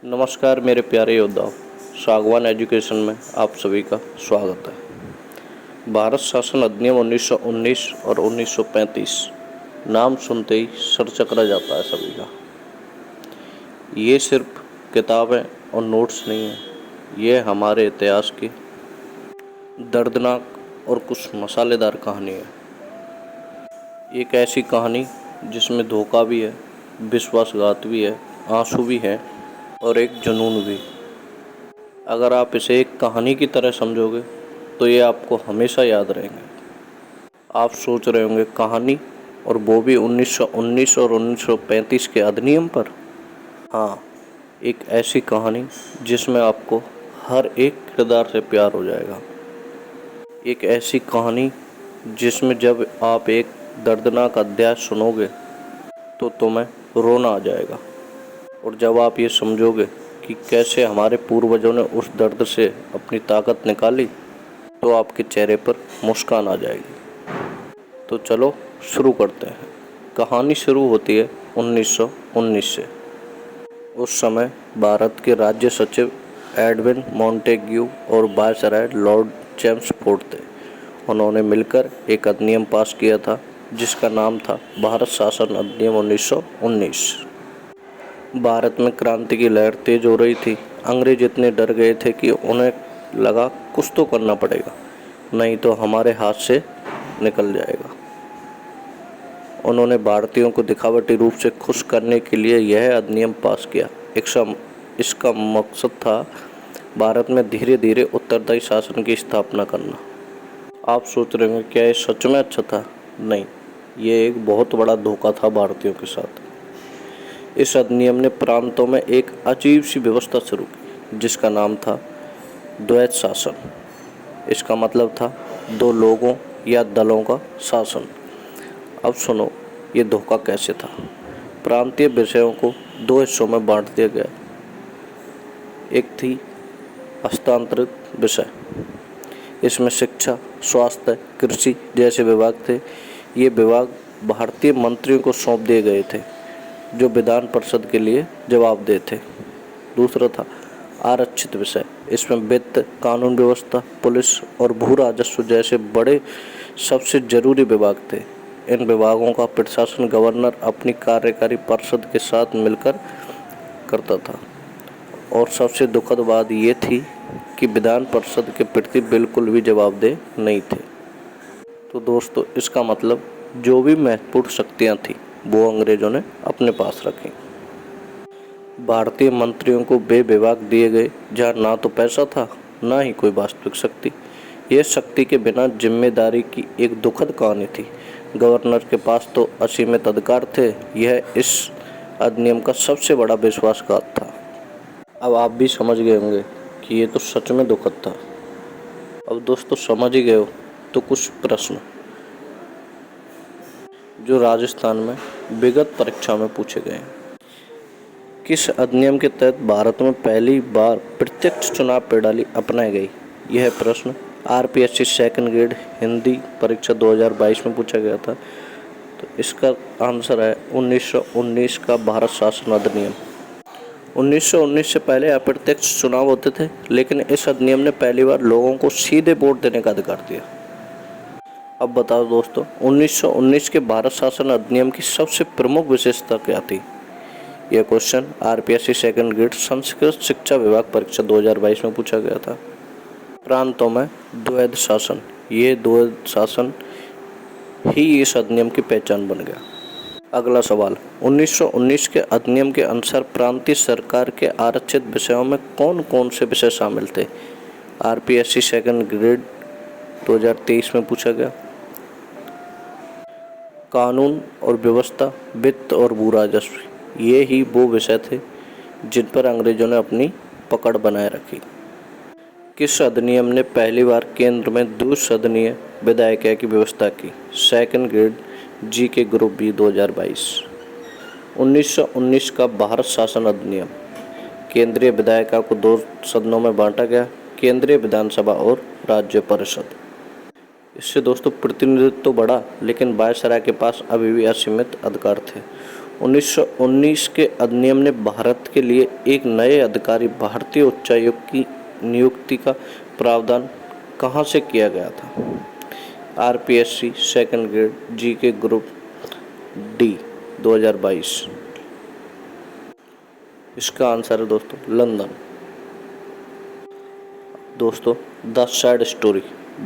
नमस्कार मेरे प्यारे योद्धाओं, सागवान एजुकेशन में आप सभी का स्वागत है। भारत शासन अधिनियम 1919 और 1935 नाम सुनते ही सर चकरा जाता है सभी का। ये सिर्फ किताबें और नोट्स नहीं है, ये हमारे इतिहास की दर्दनाक और कुछ मसालेदार कहानी है। एक ऐसी कहानी जिसमें धोखा भी है, विश्वासघात भी है, आंसू भी है और एक जुनून भी। अगर आप इसे एक कहानी की तरह समझोगे तो ये आपको हमेशा याद रहेंगे। आप सोच रहे होंगे कहानी, और वो भी 1919 और 1935 के अधिनियम पर। हाँ, एक ऐसी कहानी जिसमें आपको हर एक किरदार से प्यार हो जाएगा। एक ऐसी कहानी जिसमें जब आप एक दर्दनाक अध्याय सुनोगे तो तुम्हें रोना आ जाएगा, और जब आप ये समझोगे कि कैसे हमारे पूर्वजों ने उस दर्द से अपनी ताकत निकाली तो आपके चेहरे पर मुस्कान आ जाएगी। तो चलो शुरू करते हैं। कहानी शुरू होती है 1919 से। उस समय भारत के राज्य सचिव एडविन मॉन्टेग्यू और वायसराय लॉर्ड चेम्सफोर्ड थे। उन्होंने मिलकर एक अधिनियम पास किया था जिसका नाम था भारत शासन अधिनियम 1919। भारत में क्रांति की लहर तेज हो रही थी। अंग्रेज इतने डर गए थे कि उन्हें लगा कुछ तो करना पड़ेगा, नहीं तो हमारे हाथ से निकल जाएगा। उन्होंने भारतीयों को दिखावटी रूप से खुश करने के लिए यह अधिनियम पास किया। इसका मकसद था भारत में धीरे धीरे उत्तरदायी शासन की स्थापना करना। आप सोच रहे होंगे क्या ये सच में अच्छा था? नहीं, ये एक बहुत बड़ा धोखा था भारतीयों के साथ। इस अधिनियम ने प्रांतों में एक अजीब सी व्यवस्था शुरू की जिसका नाम था द्वैत शासन। इसका मतलब था दो लोगों या दलों का शासन। अब सुनो ये धोखा कैसे था। प्रांतीय विषयों को दो हिस्सों में बांट दिया गया। एक थी हस्तांतरित विषय, इसमें शिक्षा, स्वास्थ्य, कृषि जैसे विभाग थे। ये विभाग भारतीय मंत्रियों को सौंप दिए गए थे जो विधान परिषद के लिए जवाबदेह थे। दूसरा था आरक्षित विषय, इसमें वित्त, कानून व्यवस्था, पुलिस और भू राजस्व जैसे बड़े सबसे जरूरी विभाग थे। इन विभागों का प्रशासन गवर्नर अपनी कार्यकारी परिषद के साथ मिलकर करता था। और सबसे दुखद बात ये थी कि विधान परिषद के प्रति बिल्कुल भी जवाबदेह नहीं थे। तो दोस्तों, इसका मतलब जो भी महत्वपूर्ण शक्तियाँ थीं वो अंग्रेजों ने अपने पास रखी। भारतीय मंत्रियों को वे विभाग दिए गए जहाँ ना तो पैसा था ना ही कोई वास्तविक शक्ति। यह शक्ति के बिना जिम्मेदारी की एक दुखद कहानी थी। गवर्नर के पास तो असीमित अधिकार थे। यह इस अधिनियम का सबसे बड़ा विश्वासघात था। अब आप भी समझ गए होंगे कि ये तो सच में दुखद था। अब दोस्तों समझ ही गए हो तो कुछ प्रश्न जो राजस्थान में विगत परीक्षा में पूछे गए हैं। किस अधिनियम के तहत भारत में पहली बार प्रत्यक्ष चुनाव प्रणाली अपनाई गई? यह प्रश्न आरपीएससी सेकंड ग्रेड हिंदी परीक्षा 2022 में पूछा गया था। तो इसका आंसर है 1919 का भारत शासन अधिनियम। 1919 से पहले अप्रत्यक्ष चुनाव होते थे, लेकिन इस अधिनियम ने पहली बार लोगों को सीधे वोट देने का अधिकार दिया। अब बताओ दोस्तों, 1919 के भारत शासन अधिनियम की सबसे प्रमुख विशेषता क्या थी? यह question RPSC second grade Sanskrit शिक्षा विभाग परीक्षा 2022 में पूछा गया था। प्रांतों में द्वैध शासन, ये द्वैध शासन ही इस अधिनियम की पहचान बन गया। अगला सवाल, 1919 के अधिनियम के अनुसार प्रांतीय सरकार के आरक्षित विषयों में कौन कौन से विषय शामिल थे? आरपीएससी सेकंड ग्रेड 2023 में पूछा गया। कानून और व्यवस्था, वित्त और भू राजस्व, ये ही वो विषय थे जिन पर अंग्रेजों ने अपनी पकड़ बनाए रखी। किस अधिनियम ने पहली बार केंद्र में द्विसदनीय विधायिका की व्यवस्था की? सेकंड ग्रेड जी के ग्रुप बी 2022। 1919 का भारत शासन अधिनियम, केंद्रीय विधायिका को दो सदनों में बांटा गया, केंद्रीय विधानसभा और राज्य परिषद। इससे दोस्तों प्रतिनिधित्व तो बढ़ा, लेकिन वायसराय के पास अभी भी असीमित अधिकार थे। 1919 के अधिनियम ने भारत के लिए एक नए अधिकारी भारतीय उच्चायुक्त की नियुक्ति का प्रावधान कहाँ से किया गया था? RPSC second grade GK group D 2022। इसका आंसर है दोस्तों लंदन। दोस्तों द सैड स्टोरी,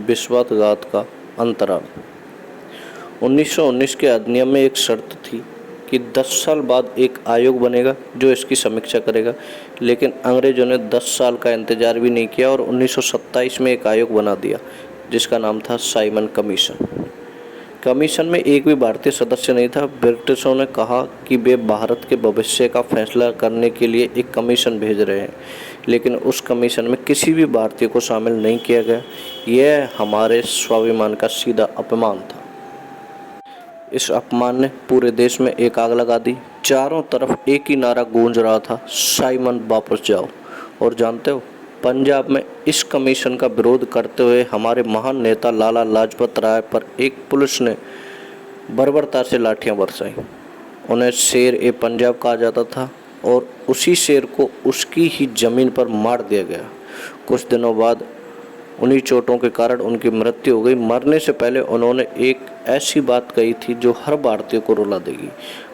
विश्वासघात का अंतराल। 1919 के अधिनियम में एक शर्त थी कि 10 साल बाद एक आयोग बनेगा जो इसकी समीक्षा करेगा, लेकिन अंग्रेजों ने 10 साल का इंतजार भी नहीं किया और 1927 में एक आयोग बना दिया जिसका नाम था साइमन कमीशन। कमीशन में एक भी भारतीय सदस्य नहीं था। ब्रिटिशों ने कहा कि वे भारत के भविष्य का फैसला करने के लिए एक कमीशन भेज रहे हैं, लेकिन उस कमीशन में किसी भी भारतीय को शामिल नहीं किया गया। यह हमारे स्वाभिमान का सीधा अपमान था। इस अपमान ने पूरे देश में एक आग लगा दी। चारों तरफ एक ही नारा गूंज रहा था, साइमन वापस जाओ। और जानते हो, पंजाब में इस कमीशन का विरोध करते हुए हमारे महान नेता लाला लाजपत राय पर एक पुलिस ने बर्बरता से लाठियां बरसाई। उन्हें शेर ए पंजाब कहा जाता था और उसी शेर को उसकी ही ज़मीन पर मार दिया गया। कुछ दिनों बाद उन्हीं चोटों के कारण उनकी मृत्यु हो गई। मरने से पहले उन्होंने एक ऐसी बात कही थी जो हर भारतीय को रुला देगी।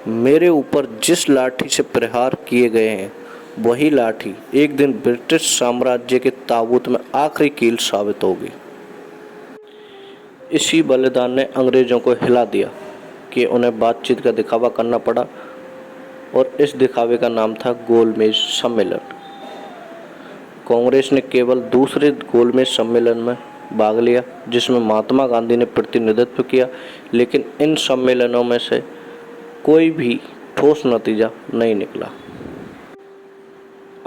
मेरे ऊपर जिस लाठी से प्रहार किए गए हैं वही लाठी एक दिन ब्रिटिश साम्राज्य के ताबूत में आखिरी कील साबित होगी। इसी बलिदान ने अंग्रेजों को हिला दिया कि उन्हें बातचीत का दिखावा करना पड़ा और इस दिखावे का नाम था गोलमेज सम्मेलन। कांग्रेस ने केवल दूसरे गोलमेज सम्मेलन में भाग लिया जिसमें महात्मा गांधी ने प्रतिनिधित्व किया, लेकिन इन सम्मेलनों में से कोई भी ठोस नतीजा नहीं निकला।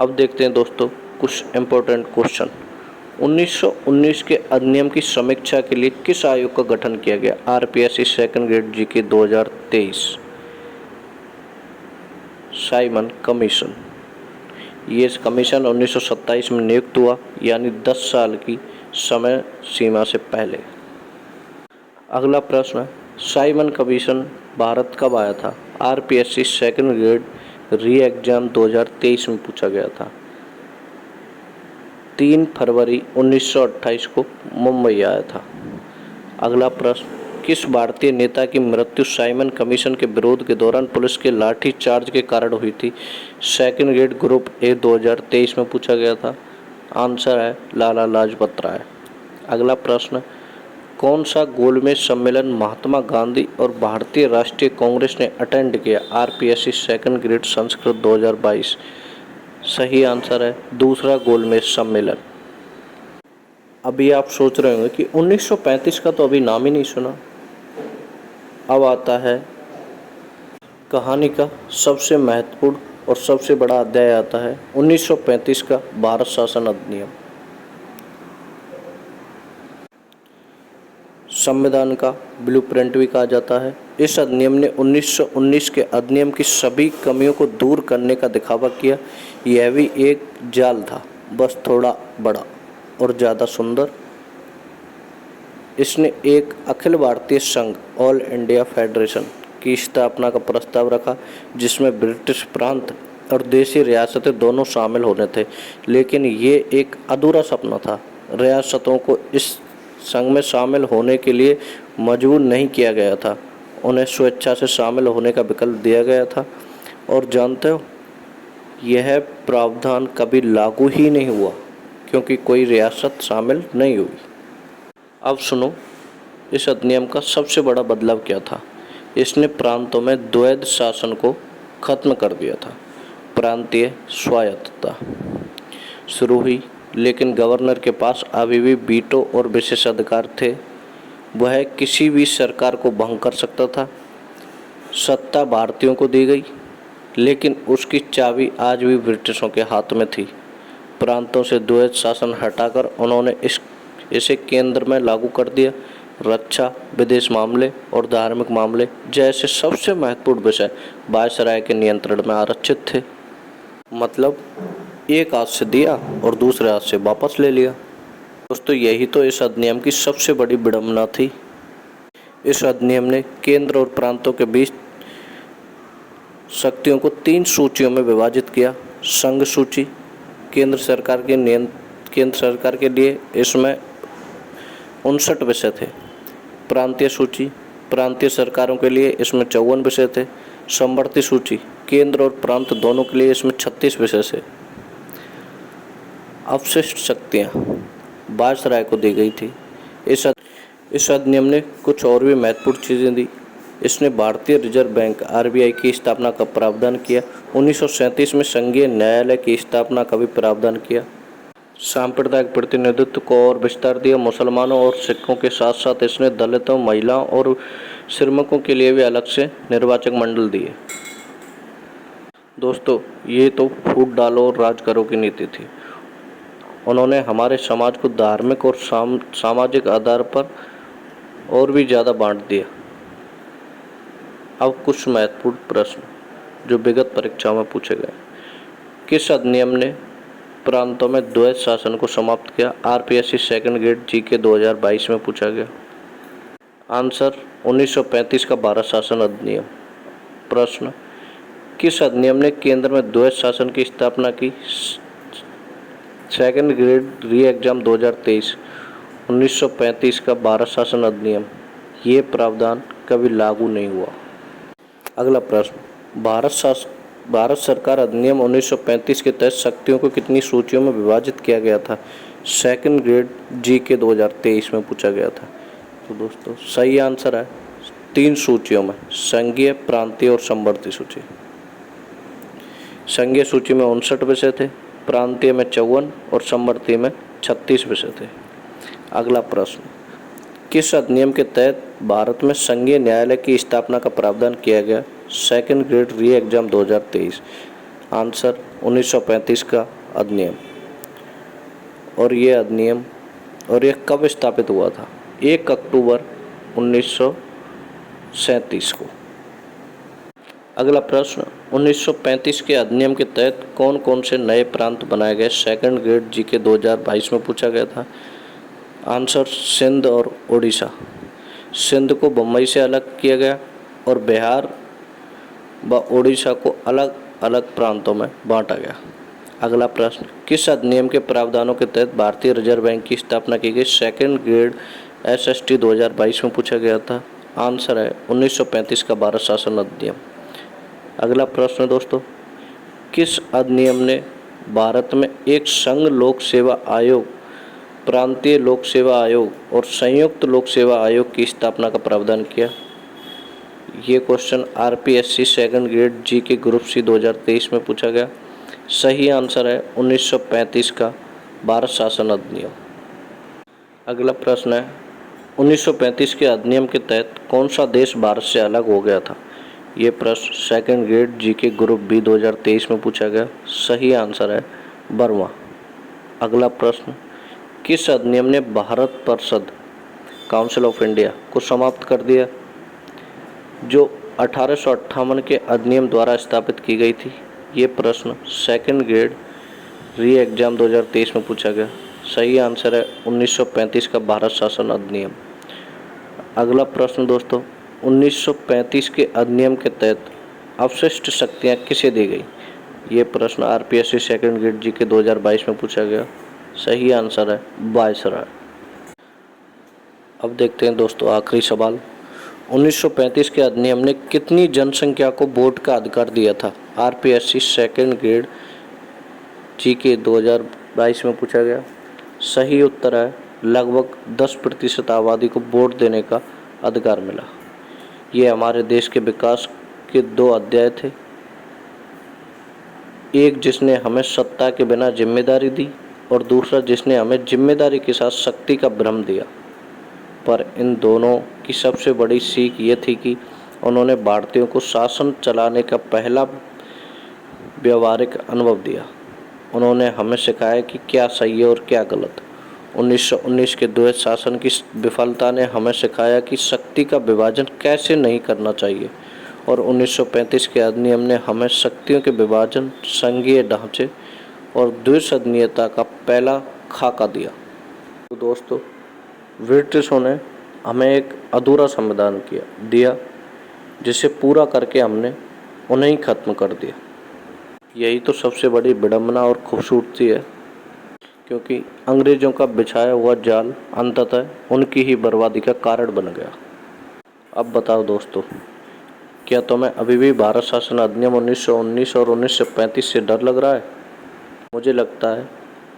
अब देखते हैं दोस्तों कुछ इम्पोर्टेंट क्वेश्चन। 1919 के अधिनियम की समीक्षा के लिए किस आयोग का गठन किया गया? RPSC second grade GK 2023। Simon commission. ये कमीशन 1927 में नियुक्त हुआ, यानी 10 साल की समय सीमा से पहले। अगला प्रश्न है, साइमन कमीशन भारत कब आया था? आरपीएससी सेकंड ग्रेड री एग्जाम 2023 में पूछा गया था। 3 फरवरी 1928 को मुंबई आया था। अगला प्रश्न, किस भारतीय नेता की मृत्यु साइमन कमीशन के विरोध के दौरान पुलिस के लाठी चार्ज के कारण हुई थी? सेकंड ग्रेड ग्रुप ए 2023 में पूछा गया था। आंसर है लाला लाजपत राय। अगला प्रश्न, कौन सा गोलमेज सम्मेलन महात्मा गांधी और भारतीय राष्ट्रीय कांग्रेस ने अटेंड किया? RPSC second grade Sanskrit 2022। सही आंसर है दूसरा गोलमेज सम्मेलन। अभी आप सोच रहे होंगे कि 1935 का तो अभी नाम ही नहीं सुना। अब आता है कहानी का सबसे महत्वपूर्ण और सबसे बड़ा अध्याय आता है 1935 का भारत शासन अधिनियम। संविधान का ब्लूप्रिंट भी कहा जाता है। इस अधिनियम ने 1919 के अधिनियम की सभी कमियों को दूर करने का दिखावा किया। यह भी एक जाल था, बस थोड़ा बड़ा और ज़्यादा सुंदर। इसने एक अखिल भारतीय संघ ऑल इंडिया फेडरेशन की स्थापना का प्रस्ताव रखा जिसमें ब्रिटिश प्रांत और देशी रियासतें दोनों शामिल होने थे, लेकिन ये एक अधूरा सपना था। रियासतों को इस संघ में शामिल होने के लिए मजबूर नहीं किया गया था, उन्हें स्वेच्छा से शामिल होने का विकल्प दिया गया था। और जानते हो, यह प्रावधान कभी लागू ही नहीं हुआ क्योंकि कोई रियासत शामिल नहीं हुई। अब सुनो, इस अधिनियम का सबसे बड़ा बदलाव क्या था? इसने प्रांतों में द्वैध शासन को खत्म कर दिया था। प्रांतीय स्वायत्तता शुरू हुई, लेकिन गवर्नर के पास अभी भी वीटो और विशेषाधिकार थे। वह किसी भी सरकार को भंग कर सकता था। सत्ता भारतीयों को दी गई, लेकिन उसकी चाबी आज भी ब्रिटिशों के हाथ में थी। प्रांतों से द्वैध शासन हटाकर उन्होंने इसे केंद्र में लागू कर दिया। रक्षा, विदेश मामले और धार्मिक मामले जैसे सबसे महत्वपूर्ण विषय वायसराय के नियंत्रण में आरक्षित थे। मतलब एक हाथ से दिया और दूसरे हाथ से वापस ले लिया। दोस्तों, यही तो इस अधिनियम की सबसे बड़ी विडंबना थी। इस अधिनियम ने केंद्र और प्रांतों के बीच शक्तियों को 3 सूचियों में विभाजित किया। संघ सूची केंद्र सरकार के लिए इसमें 59 विषय थे। प्रांतीय सूची प्रांतीय सरकारों के लिए इसमें 54 विषय थे। समवर्ती सूची केंद्र और प्रांत दोनों के लिए इसमें 36 विषय थे। अवशिष्ट शक्तियाँ वायसराय को दी गई थी। इस अधिनियम ने कुछ और भी महत्वपूर्ण चीज़ें दी। इसने भारतीय रिजर्व बैंक आरबीआई की स्थापना का प्रावधान किया। 1937 में संघीय न्यायालय की स्थापना का भी प्रावधान किया। सांप्रदायिक प्रतिनिधित्व को और विस्तार दिया। मुसलमानों और सिखों के साथ साथ इसने दलितों, महिलाओं और श्रमिकों के लिए भी अलग से निर्वाचक मंडल दिए। दोस्तों, ये तो फूट डालो और राज करो की नीति थी। उन्होंने हमारे समाज को धार्मिक और सामाजिक आधार पर और भी ज़्यादा बांट दिया। अब कुछ महत्वपूर्ण प्रश्न जो विगत परीक्षाओं में पूछे गए। किस अधिनियम ने प्रांतों में द्वैध शासन को समाप्त किया? आरपीएससी सेकंड ग्रेड जीके 2022 में पूछा गया। आंसर 1935 का भारत शासन अधिनियम। प्रश्न, किस अधिनियम ने केंद्र में द्वैध शासन की स्थापना की? सेकंड ग्रेड री एग्जाम 2023 1935 का भारत शासन अधिनियम। ये प्रावधान कभी लागू नहीं हुआ। अगला प्रश्न, भारत सरकार अधिनियम 1935 के तहत शक्तियों को कितनी सूचियों में विभाजित किया गया था? सेकंड ग्रेड जीके 2023 में पूछा गया था। तो दोस्तों, सही आंसर है 3 सूचियों में, संघीय, प्रांतीय और समवर्ती सूची। संघीय सूची में 59 विषय थे, प्रांतीय में 54 और समवर्ती में 36 विषय थे। अगला प्रश्न, किस अधिनियम के तहत भारत में संघीय न्यायालय की स्थापना का प्रावधान किया गया? सेकंड ग्रेड री एग्जाम 2023। आंसर 1935 का अधिनियम। और ये कब स्थापित हुआ था? 1 अक्टूबर 1937 को। अगला प्रश्न, 1935 के अधिनियम के तहत कौन कौन से नए प्रांत बनाए गए? सेकंड ग्रेड जीके 2022 में पूछा गया था। आंसर सिंध और उड़ीसा। सिंध को बम्बई से अलग किया गया और बिहार व उड़ीसा को अलग अलग प्रांतों में बांटा गया। अगला प्रश्न, किस अधिनियम के प्रावधानों के तहत भारतीय रिजर्व बैंक की स्थापना की गई? सेकंड ग्रेड एसएसटी 2022 में पूछा गया था। आंसर है 1935 का भारत शासन अधिनियम। अगला प्रश्न दोस्तों, किस अधिनियम ने भारत में एक संघ लोक सेवा आयोग, प्रांतीय लोक सेवा आयोग और संयुक्त लोक सेवा आयोग की स्थापना का प्रावधान किया? ये question RPSC second grade GK group C 2023 में पूछा गया। सही आंसर है 1935 का भारत शासन अधिनियम। अगला प्रश्न है, 1935 के अधिनियम के तहत कौन सा देश भारत से अलग हो गया था? ये प्रश्न second grade GK group B 2023 में पूछा गया। सही आंसर है बर्मा। अगला प्रश्न, किस अधिनियम ने भारत परिषद काउंसिल ऑफ इंडिया को समाप्त कर दिया, जो 1858 के अधिनियम द्वारा स्थापित की गई थी? ये प्रश्न सेकंड ग्रेड री एग्जाम 2023 में पूछा गया। सही आंसर है 1935 का भारत शासन अधिनियम। अगला प्रश्न दोस्तों, 1935 के अधिनियम के तहत अवशिष्ट शक्तियाँ किसे दी गई? ये प्रश्न आरपीएससी सेकंड ग्रेड जीके 2022 में पूछा गया। सही आंसर है वायसराय। अब देखते हैं दोस्तों आखिरी सवाल, 1935 के अधिनियम ने कितनी जनसंख्या को वोट का अधिकार दिया था? आरपीएससी सेकंड ग्रेड जीके 2022 में पूछा गया। सही उत्तर है लगभग 10% आबादी को वोट देने का अधिकार मिला। ये हमारे देश के विकास के 2 अध्याय थे, एक जिसने हमें सत्ता के बिना जिम्मेदारी दी और दूसरा जिसने हमें जिम्मेदारी के साथ शक्ति का भ्रम दिया। पर इन दोनों की सबसे बड़ी सीख ये थी कि उन्होंने भारतीयों को शासन चलाने का पहला व्यवहारिक अनुभव दिया। उन्होंने हमें सिखाया कि क्या सही है और क्या गलत। 1919 के द्वैध शासन की विफलता ने हमें सिखाया कि शक्ति का विभाजन कैसे नहीं करना चाहिए, और 1935 के अधिनियम ने हमें शक्तियों के विभाजन, संघीय ढांचे और द्विसदनीयता का पहला खाका दिया। तो दोस्तों, ब्रिटिशों ने हमें एक अधूरा संविधान दिया, जिसे पूरा करके हमने उन्हें ही खत्म कर दिया। यही तो सबसे बड़ी विडंबना और खूबसूरती है, क्योंकि अंग्रेजों का बिछाया हुआ जाल अंततः उनकी ही बर्बादी का कारण बन गया। अब बताओ दोस्तों, क्या तुम्हें अभी भी भारत शासन अधिनियम 1919 और 1935 से डर लग रहा है? मुझे लगता है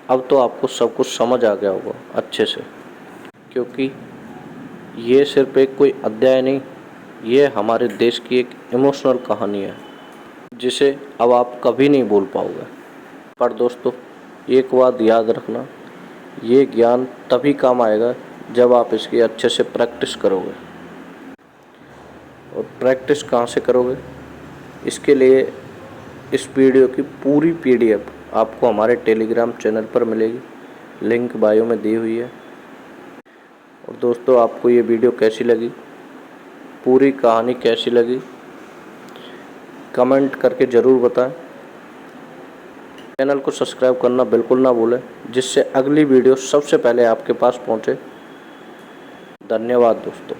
अब तो आपको सब कुछ समझ आ गया होगा अच्छे से, क्योंकि ये सिर्फ एक कोई अध्याय नहीं, ये हमारे देश की एक इमोशनल कहानी है जिसे अब आप कभी नहीं भूल पाओगे। पर दोस्तों, एक बात याद रखना, ये ज्ञान तभी काम आएगा जब आप इसकी अच्छे से प्रैक्टिस करोगे। और प्रैक्टिस कहाँ से करोगे? इसके लिए इस वीडियो की पूरी PDF आपको हमारे टेलीग्राम चैनल पर मिलेगी, लिंक बायो में दी हुई है। और दोस्तों, आपको ये वीडियो कैसी लगी, पूरी कहानी कैसी लगी, कमेंट करके ज़रूर बताएं। चैनल को सब्सक्राइब करना बिल्कुल ना भूलें, जिससे अगली वीडियो सबसे पहले आपके पास पहुंचे। धन्यवाद दोस्तों।